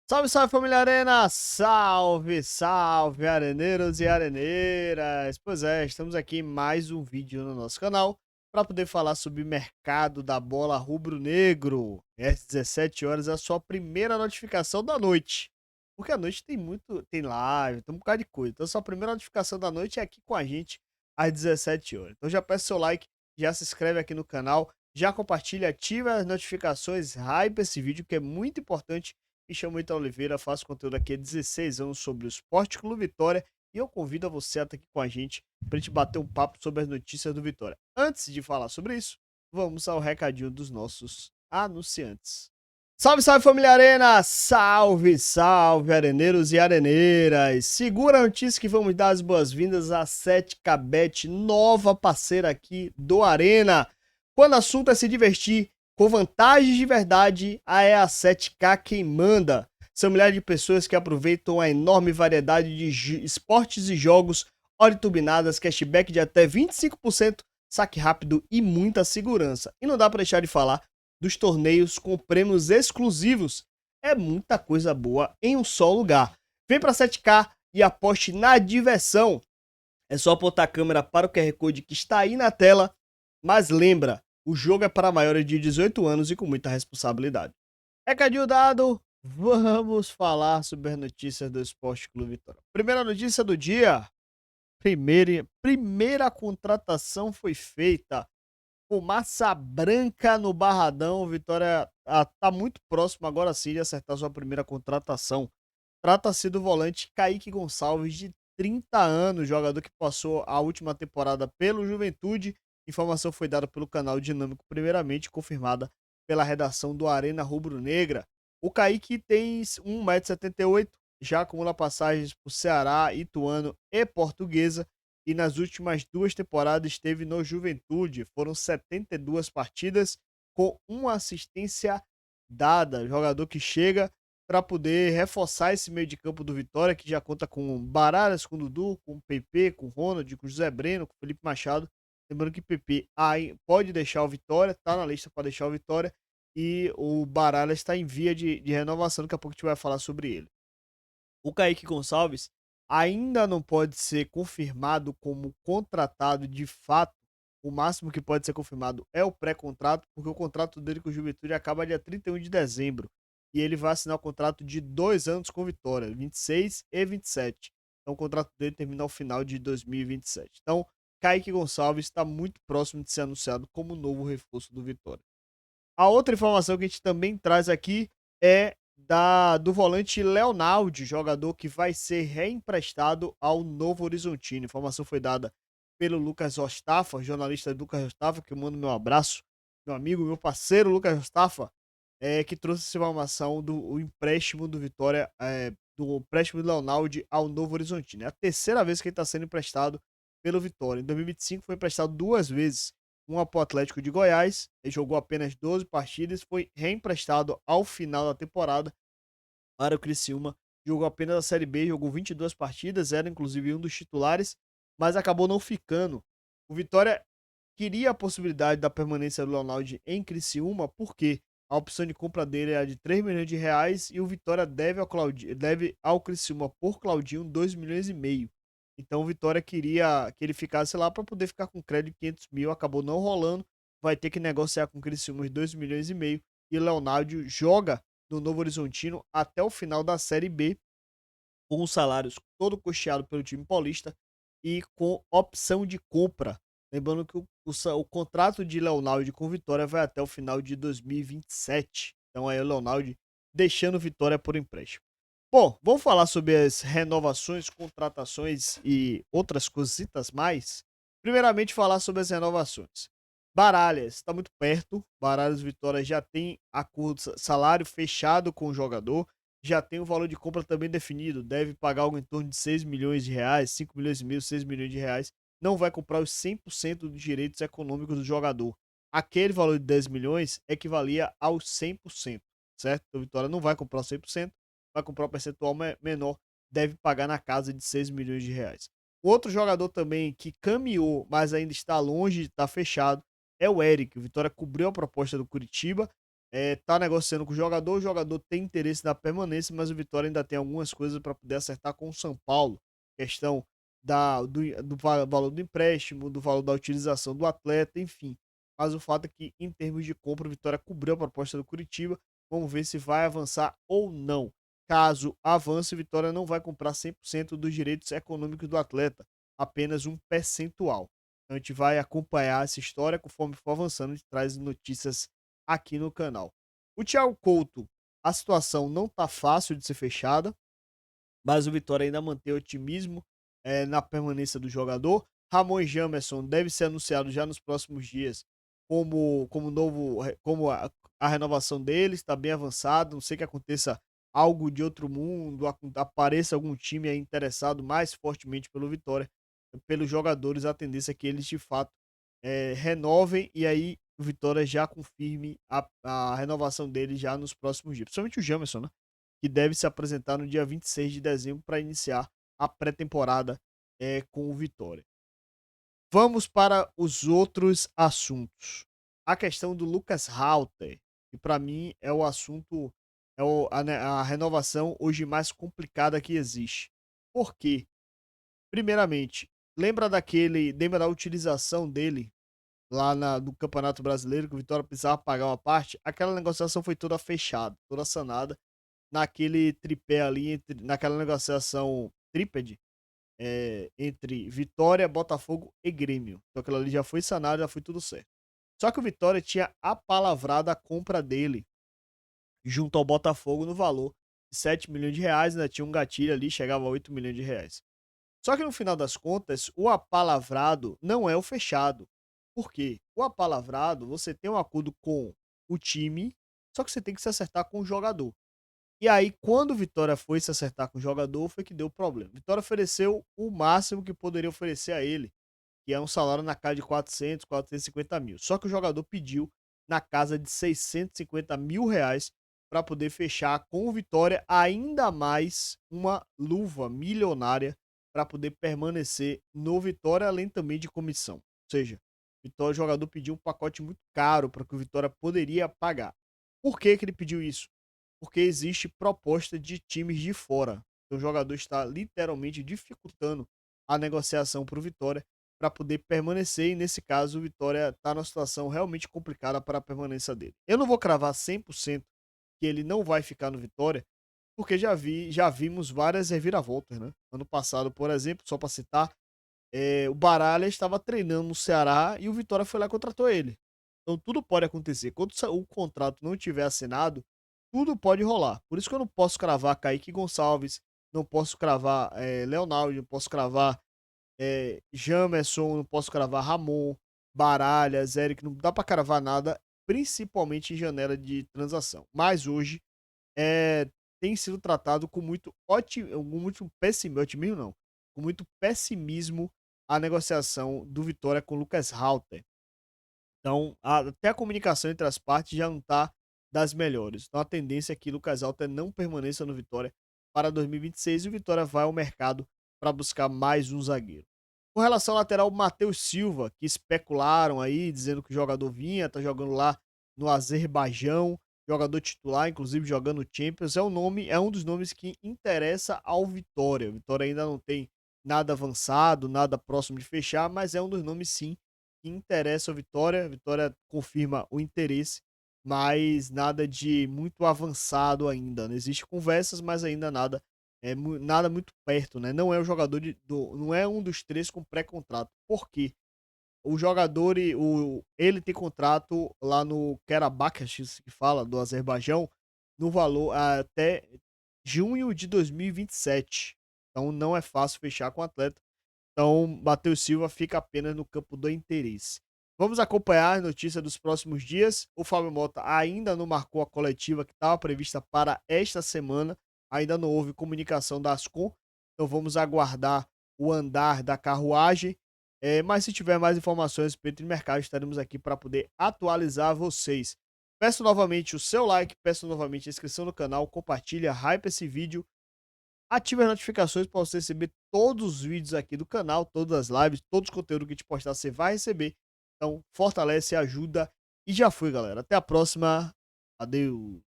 Salve, salve família Arena! Salve, salve areneiros e areneiras! Pois é, estamos aqui em mais um vídeo no nosso canal para poder falar sobre o mercado da bola rubro-negro. É às 17 horas, é a sua primeira notificação da noite. Porque à noite tem live, tem um bocado de coisa. Então a sua primeira notificação da noite é aqui com a gente às 17 horas. Então já peço seu like, já se inscreve aqui no canal, já compartilha, ativa as notificações, hype esse vídeo que é muito importante. Me chamo Ita Oliveira, faço conteúdo aqui há 16 anos sobre o Esporte Clube Vitória e eu convido a você a estar aqui com a gente para a gente bater um papo sobre as notícias do Vitória. Antes de falar sobre isso, vamos ao recadinho dos nossos anunciantes. Salve, salve família Arena! Salve, salve areneiros e areneiras! Segura a notícia que vamos dar as boas-vindas à 7K Bet, nova parceira aqui do Arena. Quando o assunto é se divertir, com vantagens de verdade, é a 7K quem manda. São milhares de pessoas que aproveitam a enorme variedade de esportes e jogos, hora turbinadas, cashback de até 25%, saque rápido e muita segurança. E não dá para deixar de falar dos torneios com prêmios exclusivos. É muita coisa boa em um só lugar. Vem para 7K e aposte na diversão. É só apontar a câmera para o QR Code que está aí na tela, mas lembra, o jogo é para maiores de 18 anos e com muita responsabilidade. Recadinho dado, vamos falar sobre as notícias do Esporte Clube Vitória. Primeira notícia do dia, primeira contratação foi feita. Fumaça branca no Barradão, Vitória está muito próximo agora sim de acertar sua primeira contratação. Trata-se do volante Kaique Gonçalves, de 30 anos, jogador que passou a última temporada pelo Juventude. Informação foi dada pelo canal Dinâmico, primeiramente confirmada pela redação do Arena Rubro Negra. O Kaique tem 1,78 m, já acumula passagens por Ceará, Ituano e Portuguesa. E nas últimas duas temporadas esteve no Juventude. Foram 72 partidas com uma assistência dada. Jogador que chega para poder reforçar esse meio de campo do Vitória, que já conta com Bararas, com Dudu, com PP, com Ronald, com José Breno, com Felipe Machado. Lembrando que PP aí pode deixar o Vitória, tá na lista para deixar o Vitória, e o Bararas está em via de renovação, daqui a pouco a gente vai falar sobre ele. O Kaique Gonçalves ainda não pode ser confirmado como contratado de fato. O máximo que pode ser confirmado é o pré-contrato, porque o contrato dele com o Juventude acaba dia 31 de dezembro. E ele vai assinar o contrato de 2 anos com Vitória, 26 e 27. Então o contrato dele termina ao final de 2027. Então, Kaique Gonçalves está muito próximo de ser anunciado como novo reforço do Vitória. A outra informação que a gente também traz aqui é do volante Leonaldi, jogador que vai ser reemprestado ao Novo Horizontino. A informação foi dada pelo Lucas Rostafa, jornalista Lucas Rostafa, que eu mando meu abraço, meu amigo, meu parceiro Lucas Rostafa, que trouxe essa informação do empréstimo do Vitória, do empréstimo do Leonaldi ao Novo Horizontino. É a terceira vez que ele está sendo emprestado pelo Vitória. Em 2025 foi emprestado duas vezes, uma para o Atlético de Goiás, ele jogou apenas 12 partidas, foi reemprestado ao final da temporada para o Criciúma, jogou apenas a Série B, jogou 22 partidas, era inclusive um dos titulares, mas acabou não ficando. O Vitória queria a possibilidade da permanência do Leonardo em Criciúma, porque a opção de compra dele é de 3 milhões de reais e o Vitória deve ao Criciúma por Claudinho 2 milhões e meio. Então o Vitória queria que ele ficasse lá para poder ficar com crédito de 500 mil, acabou não rolando, vai ter que negociar com o Criciúma os 2 milhões e meio e o Leonardo joga no Novo Horizontino até o final da Série B, com os salários todo custeado pelo time paulista e com opção de compra. Lembrando que o contrato de Leonardo com Vitória vai até o final de 2027. Então aí o Leonardo deixando Vitória por empréstimo. Bom, vamos falar sobre as renovações, contratações e outras cositas mais. Primeiramente, falar sobre as renovações. Baralhas está muito perto. Baralhas Vitória já tem acordo, salário fechado com o jogador, já tem o valor de compra também definido. Deve pagar algo em torno de 6 milhões de reais, 5 milhões e meio, 6 milhões de reais. Não vai comprar os 100% dos direitos econômicos do jogador. Aquele valor de 10 milhões equivalia aos 100%, certo? Então, Vitória não vai comprar 100%, vai comprar um percentual menor, deve pagar na casa de 6 milhões de reais. Outro jogador também que caminhou, mas ainda está longe de estar fechado, é o Eric. O Vitória cobriu a proposta do Curitiba tá negociando com o jogador tem interesse na permanência, mas o Vitória ainda tem algumas coisas para poder acertar com o São Paulo. Questão do valor do empréstimo, do valor da utilização do atleta, enfim. Mas o fato é que, em termos de compra, o Vitória cobriu a proposta do Curitiba. Vamos ver se vai avançar ou não. Caso avance, o Vitória não vai comprar 100% dos direitos econômicos do atleta, apenas um percentual. Então a gente vai acompanhar essa história conforme for avançando, a gente traz notícias aqui no canal. O Thiago Couto, a situação não tá fácil de ser fechada, mas o Vitória ainda mantém otimismo na permanência do jogador. Ramon Jamerson deve ser anunciado já nos próximos dias como novo, como a renovação dele está bem avançada. Não sei que aconteça algo de outro mundo, apareça algum time aí interessado mais fortemente pelo Vitória, pelos jogadores, a tendência é que eles de fato renovem e aí o Vitória já confirme a renovação dele já nos próximos dias. Principalmente o Jamerson, né? Que deve se apresentar no dia 26 de dezembro para iniciar a pré-temporada com o Vitória. Vamos para os outros assuntos. A questão do Lucas Halter, que para mim é o assunto, a renovação hoje mais complicada que existe. Por quê? Primeiramente, lembra da utilização dele lá no Campeonato Brasileiro, que o Vitória precisava pagar uma parte? Aquela negociação foi toda fechada, toda sanada naquele tripé ali, naquela negociação trípede, entre Vitória, Botafogo e Grêmio. Então aquilo ali já foi sanado, já foi tudo certo. Só que o Vitória tinha apalavrado a compra dele junto ao Botafogo no valor de 7 milhões de reais, né? Tinha um gatilho ali, chegava a 8 milhões de reais. Só que no final das contas, o apalavrado não é o fechado. Por quê? O apalavrado, você tem um acordo com o time, só que você tem que se acertar com o jogador. E aí, quando o Vitória foi se acertar com o jogador, foi que deu problema. Vitória ofereceu o máximo que poderia oferecer a ele, que é um salário na casa de 400, 450 mil. Só que o jogador pediu na casa de 650 mil reais para poder fechar com o Vitória ainda mais uma luva milionária para poder permanecer no Vitória, além também de comissão. Ou seja, o jogador pediu um pacote muito caro para que o Vitória poderia pagar. Por que, que ele pediu isso? Porque existe proposta de times de fora. Então, o jogador está literalmente dificultando a negociação para o Vitória para poder permanecer. E nesse caso, o Vitória está numa situação realmente complicada para a permanência dele. Eu não vou cravar 100% que ele não vai ficar no Vitória, porque já vimos várias reviravoltas, né? Ano passado, por exemplo, só para citar, o Baralha estava treinando no Ceará e o Vitória foi lá e contratou ele. Então tudo pode acontecer. Quando o contrato não tiver assinado, tudo pode rolar. Por isso que eu não posso cravar Kaique Gonçalves, não posso cravar Leonardo, não posso cravar Jamerson, não posso cravar Ramon, Baralhas, Eric, não dá para cravar nada, principalmente em janela de transação. Mas hoje tem sido tratado com muito pessimismo, otimismo não, com muito pessimismo a negociação do Vitória com o Lucas Halter. Então, até a comunicação entre as partes já não está das melhores. Então, a tendência é que Lucas Halter não permaneça no Vitória para 2026 e o Vitória vai ao mercado para buscar mais um zagueiro. Com relação ao lateral Matheus Silva, que especularam aí, dizendo que o jogador vinha, tá jogando lá no Azerbaijão, jogador titular, inclusive jogando Champions, é um dos nomes que interessa ao Vitória. O Vitória ainda não tem nada avançado, nada próximo de fechar, mas é um dos nomes sim que interessa ao Vitória. A Vitória confirma o interesse, mas nada de muito avançado ainda. Não existe conversas, mas ainda nada nada muito perto, né? Não é o jogador não é um dos três com pré-contrato. Por quê? O jogador ele tem contrato lá no Karabakh, acho que fala, do Azerbaijão, no valor até junho de 2027. Então não é fácil fechar com o atleta. Então, Matheus Silva fica apenas no campo do interesse. Vamos acompanhar as notícias dos próximos dias. O Fábio Mota ainda não marcou a coletiva que estava prevista para esta semana. Ainda não houve comunicação da Ascom. Então vamos aguardar o andar da carruagem. Mas se tiver mais informações a respeito do mercado, estaremos aqui para poder atualizar vocês. Peço novamente o seu like, peço novamente a inscrição no canal, compartilha, hype esse vídeo. Ative as notificações para você receber todos os vídeos aqui do canal, todas as lives, todos os conteúdos que a gente postar, você vai receber. Então, fortalece, ajuda e já foi, galera. Até a próxima. Adeus.